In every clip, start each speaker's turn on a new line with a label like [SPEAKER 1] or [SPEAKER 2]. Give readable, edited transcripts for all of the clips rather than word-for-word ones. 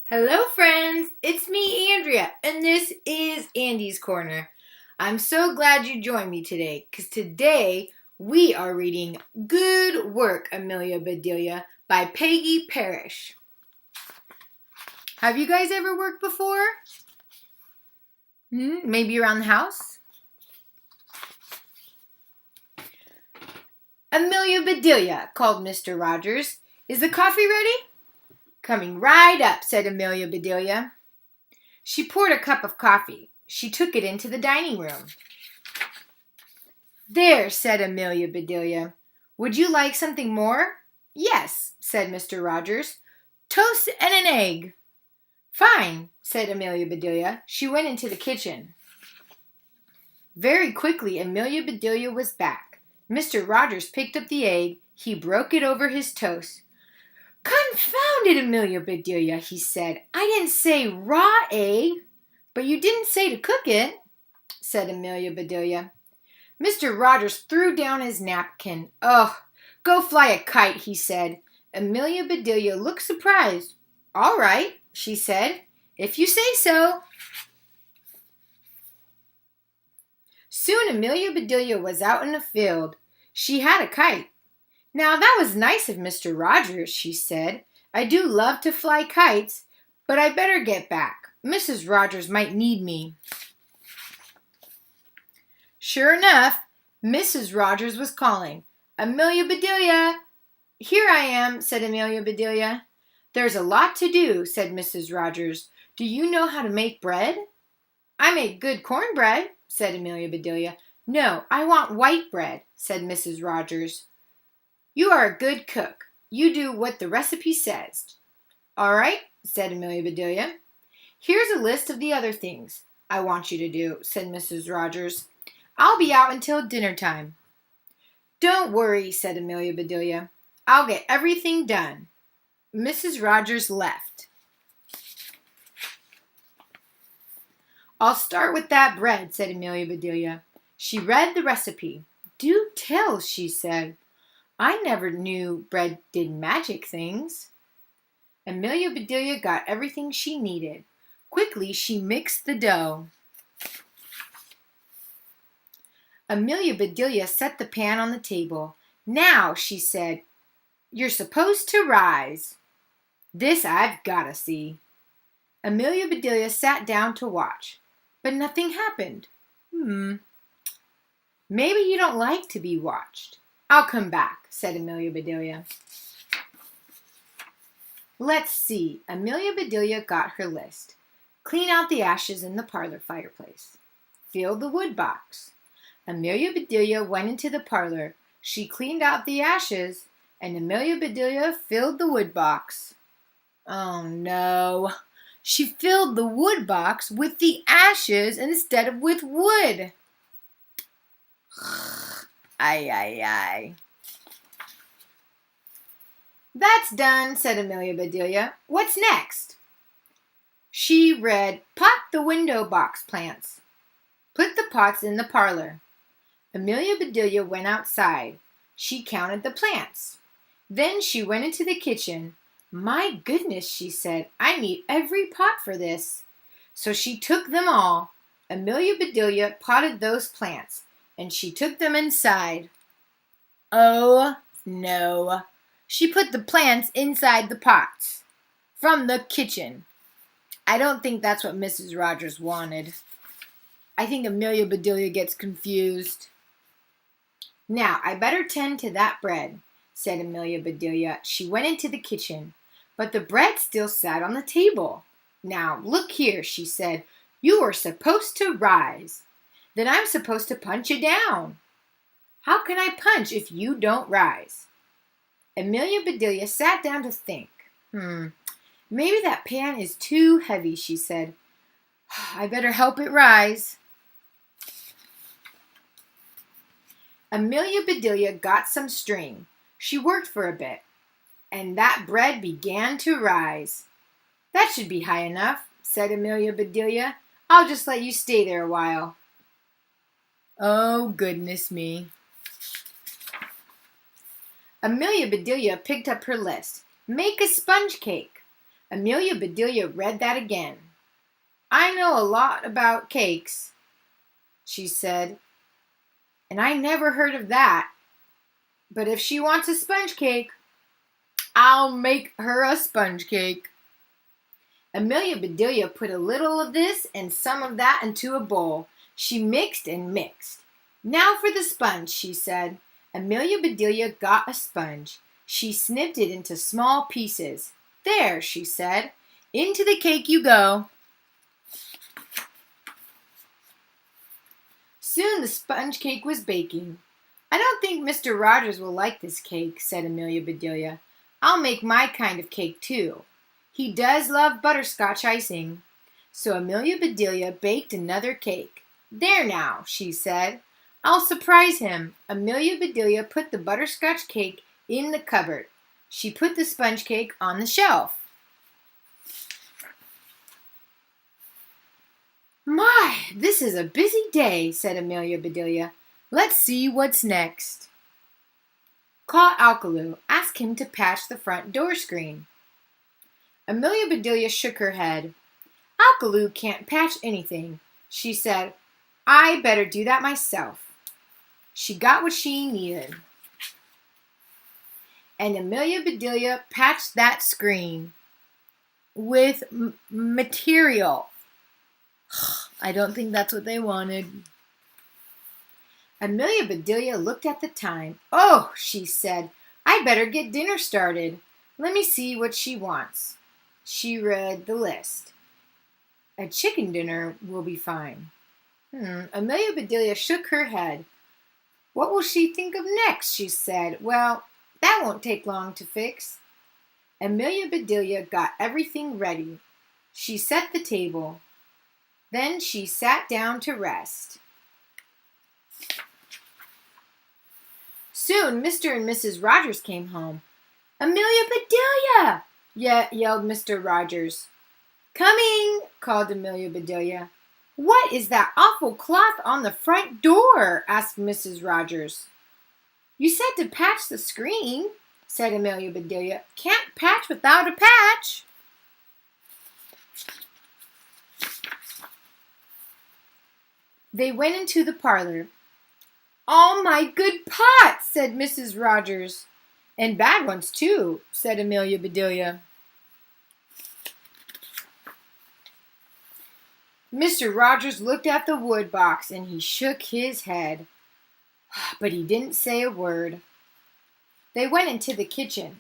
[SPEAKER 1] Hello, friends. It's me, Andrea, and this is Andy's Corner. I'm so glad you joined me today, because today we are reading Good Work, Amelia, Bedelia by Peggy Parish. Have you guys ever worked before? Maybe around the house? Amelia, Bedelia, called Mr. Rogers. Is the coffee ready? Coming right up, said Amelia Bedelia. She poured a cup of coffee. She took it into the dining room. There, said Amelia Bedelia. Would you like something more? Yes, said Mr. Rogers. Toast and an egg. Fine, said Amelia Bedelia. She went into the kitchen. Very quickly, Amelia Bedelia was back. Mr. Rogers picked up the egg. He broke it over his toast. Confound it, Amelia Bedelia, he said. I didn't say raw egg. But you didn't say to cook it, said Amelia Bedelia. Mr. Rogers threw down his napkin. Oh, go fly a kite, he said. Amelia Bedelia looked surprised. All right, she said, if you say so. Soon Amelia Bedelia was out in the field. She had a kite. Now that was nice of Mr. Rogers, she said. I do love to fly kites, but I better get back. Mrs. Rogers might need me. Sure enough, Mrs. Rogers was calling. Amelia Bedelia! Here I am, said Amelia Bedelia. There's a lot to do, said Mrs. Rogers. Do you know how to make bread? I make good cornbread, said Amelia Bedelia. No, I want white bread, said Mrs. Rogers. You are a good cook. You do what the recipe says. All right, said Amelia Bedelia. Here's a list of the other things I want you to do, said Mrs. Rogers. I'll be out until dinner time. Don't worry, said Amelia Bedelia. I'll get everything done. Mrs. Rogers left. I'll start with that bread, said Amelia Bedelia. She read the recipe. Do tell, she said. I never knew bread did magic things. Amelia Bedelia got everything she needed. Quickly, she mixed the dough. Amelia Bedelia set the pan on the table. Now, she said, you're supposed to rise. This I've got to see. Amelia Bedelia sat down to watch, but nothing happened. Maybe you don't like to be watched. I'll come back, said Amelia Bedelia. Let's see. Amelia Bedelia got her list. Clean out the ashes in the parlor fireplace. Fill the wood box. Amelia Bedelia went into the parlor. She cleaned out the ashes, and Amelia Bedelia filled the wood box. Oh no. She filled the wood box with the ashes instead of with wood. Ay, ay, ay. That's done, said Amelia Bedelia. What's next? She read, pot the window box plants. Put the pots in the parlor. Amelia Bedelia went outside. She counted the plants. Then she went into the kitchen. My goodness, she said, I need every pot for this. So she took them all. Amelia Bedelia potted those plants, and she took them inside. Oh, no. She put the plants inside the pots. From the kitchen. I don't think that's what Mrs. Rogers wanted. I think Amelia Bedelia gets confused. Now, I better tend to that bread, said Amelia Bedelia. She went into the kitchen, but the bread still sat on the table. Now, look here, she said. You are supposed to rise. Then I'm supposed to punch you down. How can I punch if you don't rise? Amelia Bedelia sat down to think. Maybe that pan is too heavy, she said. I better help it rise. Amelia Bedelia got some string. She worked for a bit, and that bread began to rise. That should be high enough, said Amelia Bedelia. I'll just let you stay there a while. Oh, goodness me. Amelia Bedelia picked up her list. Make a sponge cake. Amelia Bedelia read that again. I know a lot about cakes, she said, and I never heard of that. But if she wants a sponge cake, I'll make her a sponge cake. Amelia Bedelia put a little of this and some of that into a bowl. She mixed and mixed. Now for the sponge, she said. Amelia Bedelia got a sponge. She snipped it into small pieces. There, she said. Into the cake you go. Soon the sponge cake was baking. I don't think Mr. Rogers will like this cake, said Amelia Bedelia. I'll make my kind of cake too. He does love butterscotch icing. So Amelia Bedelia baked another cake. There now, she said. I'll surprise him. Amelia Bedelia put the butterscotch cake in the cupboard. She put the sponge cake on the shelf. My, this is a busy day, said Amelia Bedelia. Let's see what's next. Call Alkaloo. Ask him to patch the front door screen. Amelia Bedelia shook her head. Alkaloo can't patch anything, she said. I better do that myself. She got what she needed. And Amelia Bedelia patched that screen with material. I don't think that's what they wanted. Amelia Bedelia looked at the time. Oh, she said, I better get dinner started. Let me see what she wants. She read the list. A chicken dinner will be fine. Amelia Bedelia shook her head. What will she think of next? She said. Well, that won't take long to fix. Amelia Bedelia got everything ready. She set the table. Then she sat down to rest. Soon Mr. and Mrs. Rogers came home. Amelia Bedelia! Yelled Mr. Rogers. Coming, called Amelia Bedelia. What is that awful cloth on the front door? Asked Mrs. Rogers. You said to patch the screen, said Amelia Bedelia. Can't patch without a patch. They went into the parlor. All my good pots, said Mrs. Rogers. And bad ones, too, said Amelia Bedelia. Mr. Rogers looked at the wood box and he shook his head. But he didn't say a word. They went into the kitchen.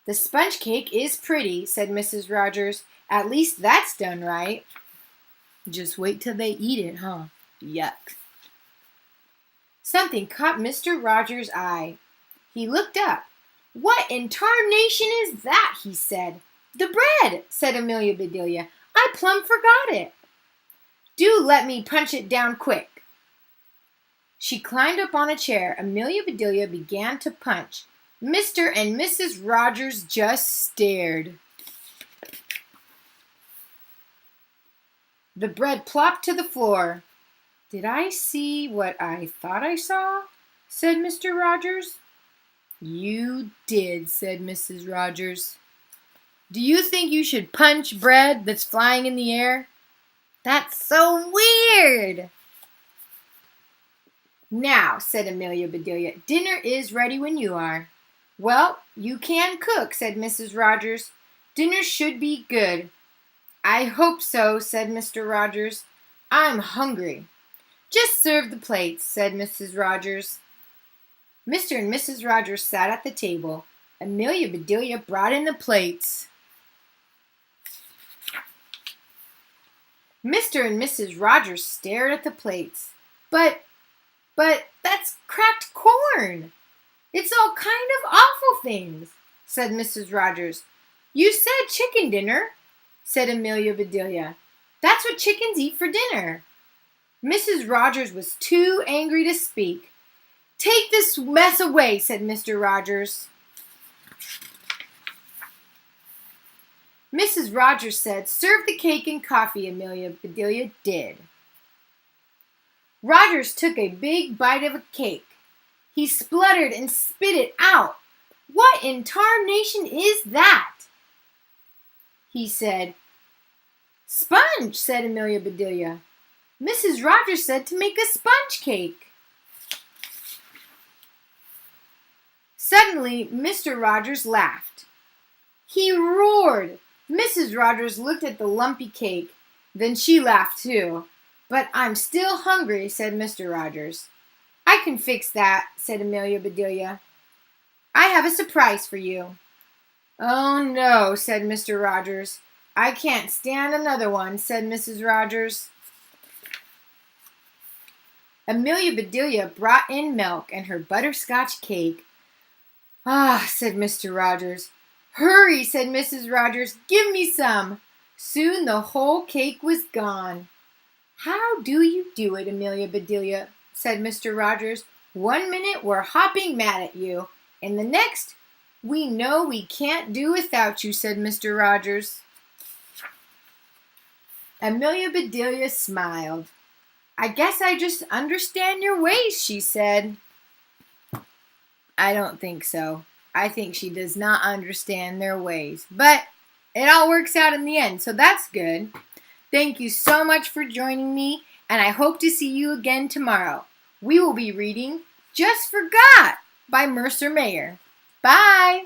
[SPEAKER 1] The sponge cake is pretty, said Mrs. Rogers. At least that's done right. Just wait till they eat it, huh? Yuck. Something caught Mr. Rogers' eye. He looked up. What in tarnation is that? He said. The bread, said Amelia Bedelia. I plumb forgot it. Do let me punch it down quick. She climbed up on a chair. Amelia Bedelia began to punch. Mr. and Mrs. Rogers just stared. The bread plopped to the floor. Did I see what I thought I saw? Said Mr. Rogers. You did, said Mrs. Rogers. Do you think you should punch bread that's flying in the air? That's so weird. Now, said Amelia Bedelia, dinner is ready when you are. Well, you can cook, said Mrs. Rogers. Dinner should be good. I hope so, said Mr. Rogers. I'm hungry. Just serve the plates, said Mrs. Rogers. Mr. and Mrs. Rogers sat at the table. Amelia Bedelia brought in the plates. Mr. and Mrs. Rogers stared at the plates. But that's cracked corn. It's all kind of awful things, said Mrs. Rogers. You said chicken dinner, said Amelia Bedelia. That's what chickens eat for dinner. Mrs. Rogers was too angry to speak. Take this mess away, said Mr. Rogers. Mrs. Rogers said, serve the cake and coffee. Amelia Bedelia did. Rogers took a big bite of a cake. He spluttered and spit it out. What in tarnation is that? he said. Sponge, said Amelia Bedelia. Mrs. Rogers said to make a sponge cake. Suddenly, Mr. Rogers laughed. He roared. Mrs. Rogers looked at the lumpy cake. Then she laughed too. But I'm still hungry, said Mr. Rogers. I can fix that, said Amelia Bedelia. I have a surprise for you. Oh no, said Mr. Rogers. I can't stand another one, said Mrs. Rogers. Amelia Bedelia brought in milk and her butterscotch cake. Ah, said Mr. Rogers. Hurry, said Mrs. Rogers. Give me some. Soon the whole cake was gone. How do you do it, Amelia Bedelia, said Mr. Rogers. 1 minute we're hopping mad at you, and the next, we know we can't do without you, said Mr. Rogers. Amelia Bedelia smiled. I guess I just understand your ways, she said. I don't think so. I think she does not understand their ways. But it all works out in the end, so that's good. Thank you so much for joining me, and I hope to see you again tomorrow. We will be reading Just Forgot by Mercer Mayer. Bye!